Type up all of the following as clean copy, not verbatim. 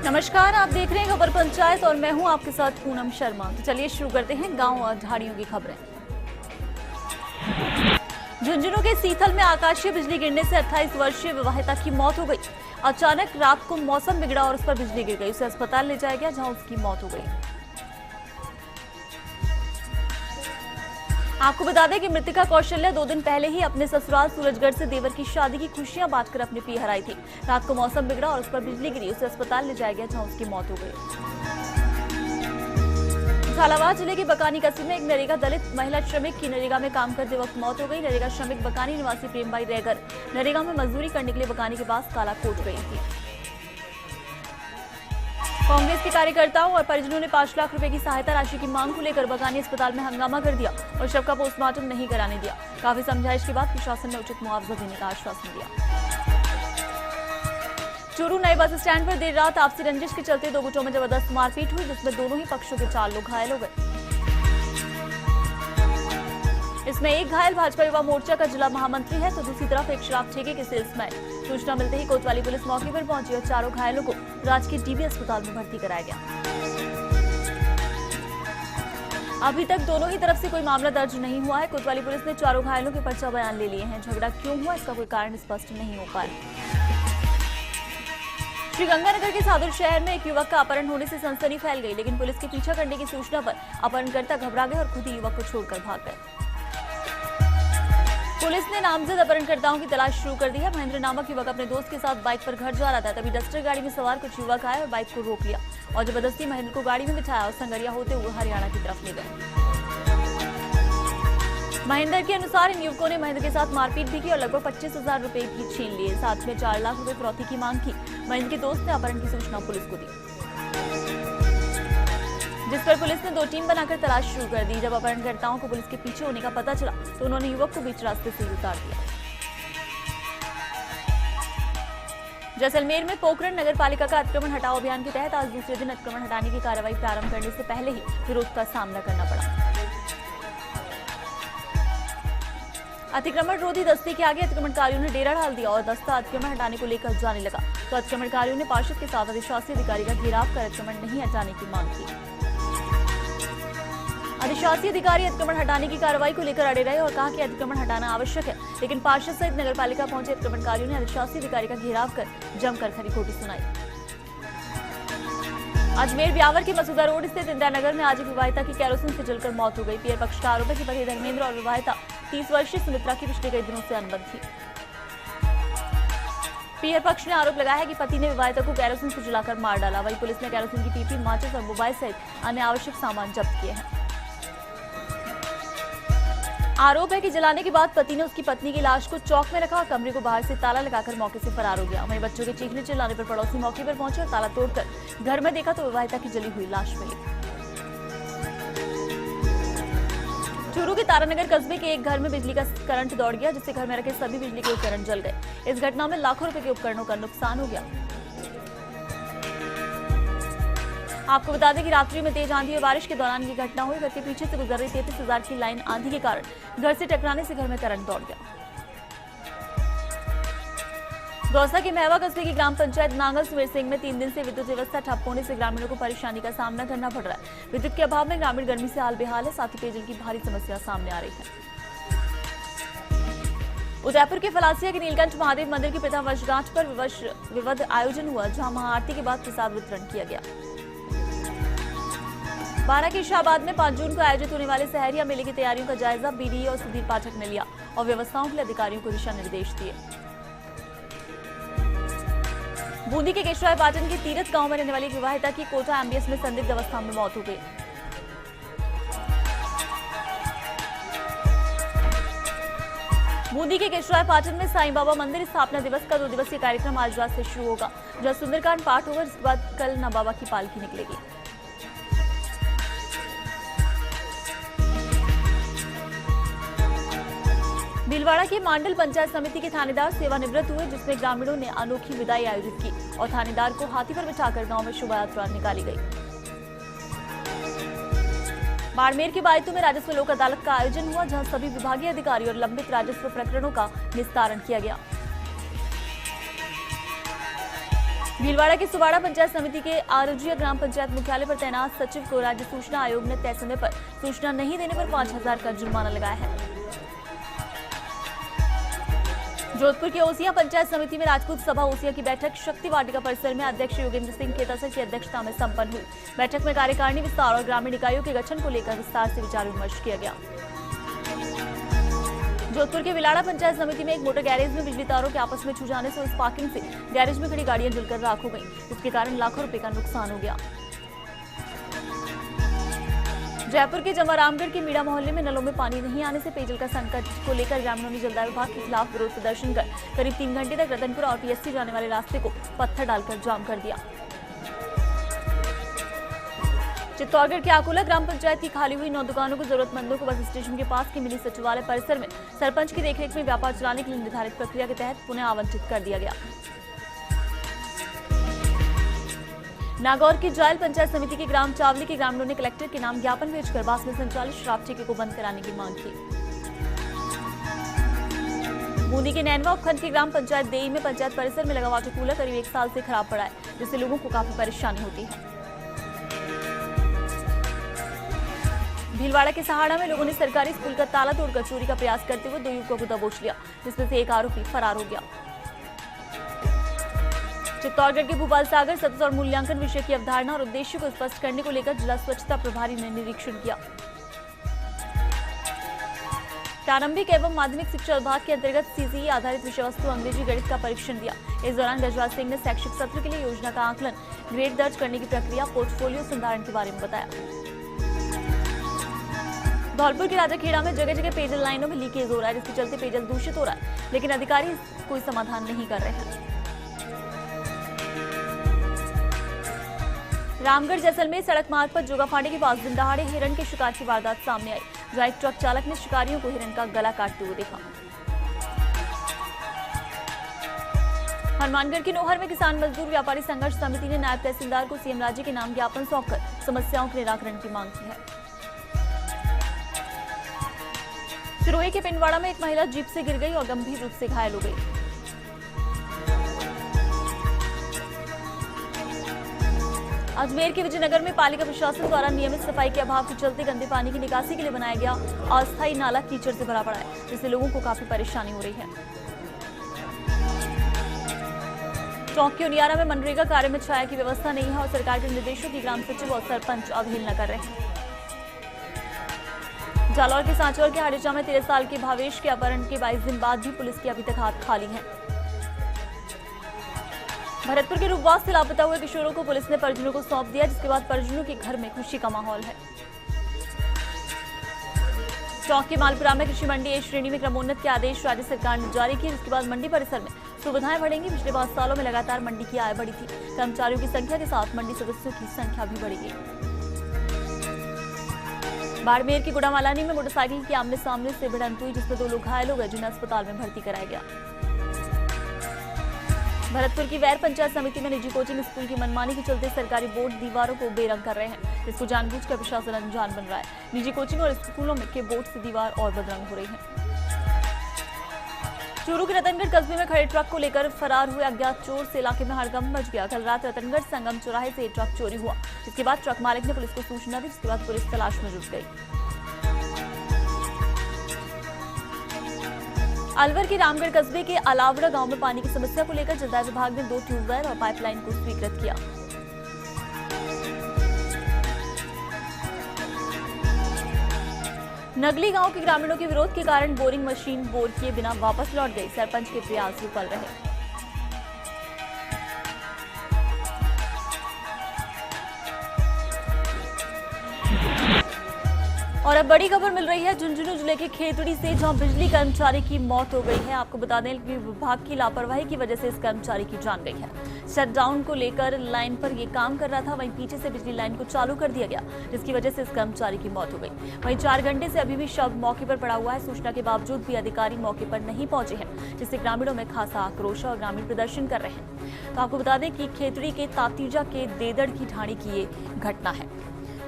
नमस्कार, आप देख रहे हैं खबर पंचायत और मैं हूं आपके साथ पूनम शर्मा। तो चलिए शुरू करते हैं गांव और ढाड़ियों की खबरें। झुंझुनू के सीथल में आकाशीय बिजली गिरने से 28 वर्षीय विवाहिता की मौत हो गई। अचानक रात को मौसम बिगड़ा और उस पर बिजली गिर गई। उसे अस्पताल ले जाया गया जहां उसकी मौत हो गई। आपको बता दें कि मृतिका कौशल्या 2 दिन पहले ही अपने ससुराल सूरजगढ़ से देवर की शादी की खुशियां बांटकर अपने पीहर आई थी। रात को मौसम बिगड़ा और उस पर बिजली गिरी। उसे अस्पताल ले जाया गया जहां उसकी मौत हो गई। झालावाड़ जिले के बकानी कस्बे में एक नरेगा दलित महिला श्रमिक की नरेगा में काम करते वक्त मौत हो गई। नरेगा श्रमिक बकानी निवासी प्रेमबाई रैगर नरेगा में मजदूरी करने के लिए बकानी के पास काला कोट गई थी। कांग्रेस के कार्यकर्ताओं और परिजनों ने 5 लाख रुपए की सहायता राशि की मांग को लेकर बकानी अस्पताल में हंगामा कर दिया और शव का पोस्टमार्टम नहीं कराने दिया। काफी समझाइश के बाद प्रशासन ने उचित मुआवजा देने का आश्वासन दिया। चूरू नए बस स्टैंड पर देर रात आपसी रंजिश के चलते 2 गुटों में जबरदस्त मारपीट हुई, जिसमें दोनों ही पक्षों के 4 लोग घायल हो गए। इसमें एक घायल भाजपा युवा मोर्चा का जिला महामंत्री है तो दूसरी तरफ एक शराब ठेके के सेल्समैन। सूचना मिलते ही कोतवाली पुलिस मौके पर पहुंची और चारों घायलों को राजकीय डीबी अस्पताल में भर्ती कराया गया। अभी तक दोनों ही तरफ से कोई मामला दर्ज नहीं हुआ है। कोतवाली पुलिस ने चारों घायलों के पर्चा बयान ले लिए हैं। झगड़ा क्यों हुआ इसका कोई कारण स्पष्ट नहीं हो पाया। श्रीगंगानगर के सादुल शहर में एक युवक का अपहरण होने से सनसनी फैल गई, लेकिन पुलिस के पीछा करने की सूचना पर अपहरणकर्ता घबरा गए और खुद ही युवक को छोड़कर भाग गए। पुलिस ने नामजद अपहरणकर्ताओं की तलाश शुरू कर दी है। महेंद्र नामक युवक अपने दोस्त के साथ बाइक पर घर जा रहा था, तभी डस्टर गाड़ी में सवार कुछ युवक आए और बाइक को रोक लिया और जबरदस्ती महेंद्र को गाड़ी में बिठाया और संगरिया होते हुए हरियाणा की तरफ ले गए। महेंद्र के अनुसार इन युवकों ने महेंद्र के साथ मारपीट भी की और लगभग 25,000 रुपए भी छीन लिए। साथ में 4 लाख रुपए फिरौती की मांग की। महेंद्र के दोस्त ने अपहरण की सूचना पुलिस को दी, जिस पर पुलिस ने 2 टीम बनाकर तलाश शुरू कर दी। जब अपहरणकर्ताओं को पुलिस के पीछे होने का पता चला तो उन्होंने युवक को बीच रास्ते से उतार दिया। जैसलमेर में पोखरण नगर पालिका का अतिक्रमण हटाओ अभियान के तहत आज दूसरे दिन अतिक्रमण हटाने की कार्रवाई प्रारंभ करने से पहले ही विरोध का सामना करना पड़ा। अतिक्रमण रोधी दस्ते के आगे अतिक्रमणकारियों ने डेरा डाल दिया और दस्ता अतिक्रमण हटाने को लेकर जाने लगा तो अतिक्रमणकारियों ने पार्षद के साथ अधिशासी अधिकारी का घेराव कर अतिक्रमण नहीं हटाने की मांग की। अधिशासी अधिकारी अतिक्रमण हटाने की कार्रवाई को लेकर अड़े रहे और कहा कि अतिक्रमण हटाना आवश्यक है, लेकिन पार्षद सहित नगरपालिका पहुंचे अतिक्रमणकारियों ने अधिशासी अधिकारी का घेराव कर जमकर खरी खोटी सुनाई। अजमेर ब्यावर के मसूदा रोड स्थित इंदिरा नगर में आज एक विवाहिता की कैरोसिन से जलकर मौत हो गई। पीयर पक्ष का आरोप है कि पति धर्मेंद्र और विवाहिता 30 वर्षीय सुमित्रा की पिछले कई दिनों से अनबन थी। पीयर पक्ष ने आरोप लगाया है कि पति ने विवाहिता को कैरोसिन से जलाकर मार डाला। वहीं पुलिस ने कैरोसिन की पीपी, माचिस और मोबाइल सहित अन्य आवश्यक सामान जब्त किए हैं। आरोप है कि जलाने के बाद पति ने उसकी पत्नी की लाश को चौक में रखा और कमरे को बाहर से ताला लगाकर मौके से फरार हो गया। वहीं बच्चों के चीखने चिल्लाने पर पड़ोसी मौके पर पहुंचे और ताला तोड़कर घर में देखा तो विवाहिता की जली हुई लाश मिली। चूरू के तारानगर कस्बे के एक घर में बिजली का करंट दौड़ गया, जिससे घर में रखे सभी बिजली के उपकरण जल गए। इस घटना में लाखों रुपए के उपकरणों का नुकसान हो गया। आपको बता दें कि रात्रि में तेज आंधी और बारिश के दौरान ये घटना हुई। घर के पीछे से गुजर रही 33,000 की लाइन आंधी के कारण घर से टकराने से घर में करंट दौड़ गया। दौसा के महवा कस्बे की ग्राम पंचायत नांगल सुमेर सिंह में 3 दिन से विद्युत व्यवस्था ठप होने से ग्रामीणों को परेशानी का सामना करना पड़ रहा है। विद्युत के अभाव में ग्रामीण गर्मी से हाल बेहाल है, साथ ही पेयजल की भारी समस्या सामने आ रही है। उदयपुर के फलासिया के नीलकंठ महादेव मंदिर की प्रथम वर्षगांठ पर विविध आयोजन हुआ, जहां महाआरती के बाद प्रसाद वितरण किया गया। 12 के शाहबाद में 5 जून को आयोजित होने वाले सहरिया मेले की तैयारियों का जायजा बीडीओ और सुधीर पाठक ने लिया और व्यवस्थाओं के लिए अधिकारियों को दिशा निर्देश दिए। बूंदी के केशवराय पाटन के तीरथ गांव में रहने वाली विवाहिता की कोटा एमबीएस में संदिग्ध अवस्था में मौत हो गई। बूंदी के केशवराय पाटन में साईं बाबा मंदिर स्थापना दिवस का 2 दिवसीय कार्यक्रम आज रात से शुरू होगा, जहां सुंदरकांड पाठ होगा। इसके बाद कल न बाबा की पालकी निकलेगी। भीलवाड़ा की मांडल पंचायत समिति के थानेदार सेवानिवृत्त हुए, जिसमें ग्रामीणों ने अनोखी विदाई आयोजित की और थानेदार को हाथी पर बिठाकर गांव में शोभा यात्रा निकाली गई। बाड़मेर के बायतू में राजस्व लोक अदालत का आयोजन हुआ, जहां सभी विभागीय अधिकारी और लंबित राजस्व प्रकरणों का निस्तारण किया गया। भीलवाड़ा की सुवाड़ा पंचायत समिति के आरजिया ग्राम पंचायत मुख्यालय पर तैनात सचिव को राज्य सूचना आयोग ने तय समय पर सूचना नहीं देने पर 5,000 का जुर्माना लगाया है। जोधपुर की ओसिया पंचायत समिति में राजपूत सभा ओसिया की बैठक शक्ति वाटिका परिसर में अध्यक्ष योगेंद्र सिंह केतासर की अध्यक्षता में संपन्न हुई। बैठक में कार्यकारिणी विस्तार और ग्रामीण इकाइयों के गठन को लेकर विस्तार से विचार विमर्श किया गया। जोधपुर के विलाड़ा पंचायत समिति में एक मोटर गैरेज में बिजली तारों के आपस में छू जाने से स्पार्किंग से गैरेज में खड़ी गाड़ियां जलकर राख हो गईं, जिसके कारण लाखों रुपए का नुकसान हो गया। जयपुर के जमारामगढ़ के मीणा मोहल्ले में नलों में पानी नहीं आने से पेयजल का संकट को लेकर ग्रामीणों ने जलदाय विभाग के खिलाफ विरोध प्रदर्शन कर करीब 3 घंटे तक रतनपुर और पीएससी जाने वाले रास्ते को पत्थर डालकर जाम कर दिया। चित्तौड़गढ़ के आकोला ग्राम पंचायत की खाली हुई 9 दुकानों को जरूरतमंदों को बस स्टेशन के पास के मिनी सचिवालय परिसर में सरपंच की देखरेख में व्यापार चलाने के लिए निर्धारित प्रक्रिया के तहत पुनः आवंटित कर दिया गया। नागौर की जायल पंचायत समिति के ग्राम चावली के ग्रामीणों ने कलेक्टर के नाम ज्ञापन भेजकर बास में संचालित शराब ठेके को बंद कराने की मांग की। बूंदी के नैनवा उपखंड के ग्राम पंचायत देई में पंचायत परिसर में लगा वाटर कूलर करीब 1 साल से खराब पड़ा है, जिससे लोगों को काफी परेशानी होती है। भीलवाड़ा के सहाड़ा में लोगों ने सरकारी स्कूल का ताला तोड़कर चोरी का प्रयास करते हुए 2 युवकों को दबोच लिया, जिसमें से एक आरोपी फरार हो गया। चित्तौड़गढ़ के भूपाल सागर सतत और मूल्यांकन विषय की अवधारणा और उद्देश्य को स्पष्ट करने को लेकर जिला स्वच्छता प्रभारी ने निरीक्षण किया। प्रारंभिक एवं माध्यमिक शिक्षा विभाग के अंतर्गत सीसीई आधारित विषय वस्तु अंग्रेजी गणित का परीक्षण दिया। इस दौरान गजराज सिंह ने शैक्षिक सत्र के लिए योजना का आकलन, ग्रेड दर्ज करने की प्रक्रिया, पोर्टफोलियो संधारण के बारे में बताया। धौलपुर के राजाखेड़ा में जगह जगह पेयजल लाइनों में लीकेज हो रहा है, जिसके चलते पेयजल दूषित हो रहा है, लेकिन अधिकारी कोई समाधान नहीं कर रहे हैं। रामगढ़ जैसलमेर सड़क मार्ग पर जोगाफांडी के पास दिन दहाड़े हिरण के शिकार की वारदात सामने आई, जहां एक ट्रक चालक ने शिकारियों को हिरण का गला काटते हुए देखा। हनुमानगढ़ के नोहर में किसान मजदूर व्यापारी संघर्ष समिति ने नायब तहसीलदार को सीएम राज्य के नाम ज्ञापन सौंपकर समस्याओं के निराकरण की मांग की है। सिरोही के पिंडवाड़ा में एक महिला जीप से गिर गई और गंभीर रूप से घायल हो गई। अजमेर के विजयनगर में पालिका प्रशासन द्वारा नियमित सफाई के अभाव के चलते गंदे पानी की निकासी के लिए बनाया गया अस्थायी नाला कीचड़ से भरा पड़ा है, जिससे लोगों को काफी परेशानी हो रही है। टोंक के उनियारा में मनरेगा कार्य में छाया की व्यवस्था नहीं है और सरकार के निर्देशों की ग्राम सचिव और सरपंच अवहेलना कर रहे हैं। जालौर के सांचौर के हाड़ीचा में 13 साल के भावेश के अपहरण के 22 दिन बाद भी पुलिस की अभी तक हाथ खाली है। भरतपुर के रूपवास से लापता हुए किशोरों को पुलिस ने परिजनों को सौंप दिया, जिसके बाद परिजनों के घर में खुशी का माहौल है। टोंक के मालपुरा में कृषि मंडी ए श्रेणी में क्रमोन्नत के आदेश राज्य सरकार ने जारी किए, जिसके बाद मंडी परिसर में सुविधाएं बढ़ेंगी। पिछले 5 सालों में लगातार मंडी की आय बढ़ी थी। कर्मचारियों की संख्या के साथ मंडी सदस्यों की संख्या भी बढ़ेगी। बाड़मेर की गुड़ामालानी में मोटरसाइकिल की आमने सामने से भिड़ंत हुई, जिसमें 2 लोग घायल हो गए, जिन्हें अस्पताल में भर्ती कराया गया। भरतपुर की वैर पंचायत समिति में निजी कोचिंग स्कूल की मनमानी के चलते सरकारी बोर्ड दीवारों को बेरंग कर रहे हैं, जिसको जानबूझकर प्रशासन अनजान बन रहा है। निजी कोचिंग और स्कूलों के बोर्ड से दीवार और बदरंग हो रही है। चूरू के रतनगढ़ कस्बे में खड़े ट्रक को लेकर फरार हुए अज्ञात चोर से इलाके में हड़कंप मच गया। कल रात रतनगढ़ संगम चौराहे से ट्रक चोरी हुआ, जिसके बाद ट्रक मालिक ने पुलिस को सूचना दी, जिसके बाद पुलिस तलाश में जुट गई। अलवर के रामगढ़ कस्बे के अलावड़ा गांव में पानी की समस्या को लेकर जलदाय विभाग ने 2 ट्यूबवेल और पाइपलाइन को स्वीकृत किया। नगली गांव के ग्रामीणों के विरोध के कारण बोरिंग मशीन बोर किए बिना वापस लौट गई। सरपंच के प्रयास विफल रहे। और अब बड़ी खबर मिल रही है झुंझुनू जिले के खेतड़ी से, जहां बिजली कर्मचारी की मौत हो गई है। आपको बता दें कि विभाग की लापरवाही की वजह से इस कर्मचारी की जान गई है। शटडाउन को लेकर लाइन पर ये काम कर रहा था, वहीं पीछे से बिजली लाइन को चालू कर दिया गया, जिसकी वजह से इस कर्मचारी की मौत हो गई। वहीं 4 घंटे से अभी भी शव मौके पर पड़ा हुआ है। सूचना के बावजूद भी अधिकारी मौके पर नहीं पहुंचे हैं, जिससे ग्रामीणों में खासा आक्रोश और ग्रामीण प्रदर्शन कर रहे हैं। तो आपको बता दें कि खेतड़ी के तातीजा के देदड़ की ढाणी की ये घटना है।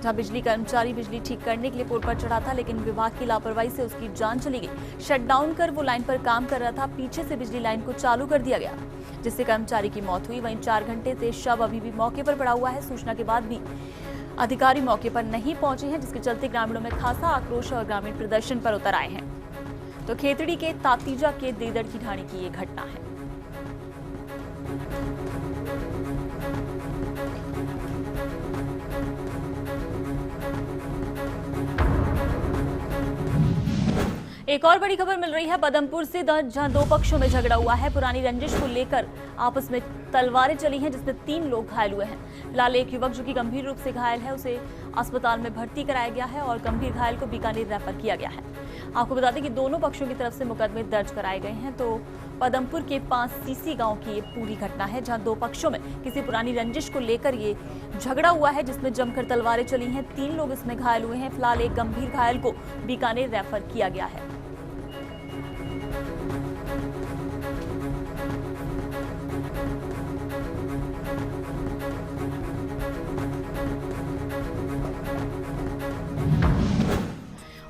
जहां बिजली कर्मचारी बिजली ठीक करने के लिए पुल पर चढ़ा था, लेकिन विभाग की लापरवाही से उसकी जान चली गई। शटडाउन कर वो लाइन पर काम कर रहा था, पीछे से बिजली लाइन को चालू कर दिया गया, जिससे कर्मचारी की मौत हुई। वहीं 4 घंटे से शव अभी भी मौके पर पड़ा हुआ है। सूचना के बाद भी अधिकारी मौके पर नहीं पहुंचे हैं, जिसके चलते ग्रामीणों में खासा आक्रोश और ग्रामीण प्रदर्शन पर उतर आए हैं। तो खेतड़ी के तातीजा के देदड़ की ढाणी की ये घटना है। एक और बड़ी खबर मिल रही है पदमपुर से, जहां 2 पक्षों में झगड़ा हुआ है। पुरानी रंजिश को लेकर आपस में तलवारें चली हैं, जिसमें 3 लोग घायल हुए हैं। फिलहाल एक युवक जो कि गंभीर रूप से घायल है, उसे अस्पताल में भर्ती कराया गया है और गंभीर घायल को बीकानेर रेफर किया गया है। आपको बता दें कि दोनों पक्षों की तरफ से मुकदमे दर्ज कराए गए हैं। तो पदमपुर के 5 सीसी गांव की ये पूरी घटना है, जहां 2 पक्षों में किसी पुरानी रंजिश को लेकर ये झगड़ा हुआ है, जिसमें जमकर तलवारें चली हैं। 3 लोग इसमें घायल हुए हैं। फिलहाल एक गंभीर घायल को बीकानेर रेफर किया गया है।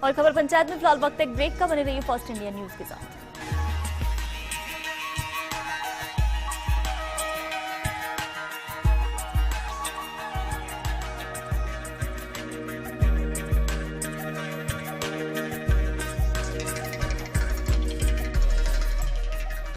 और खबर पंचायत में फिलहाल वक्त एक ब्रेक का, बने रहिए फर्स्ट इंडिया न्यूज के साथ।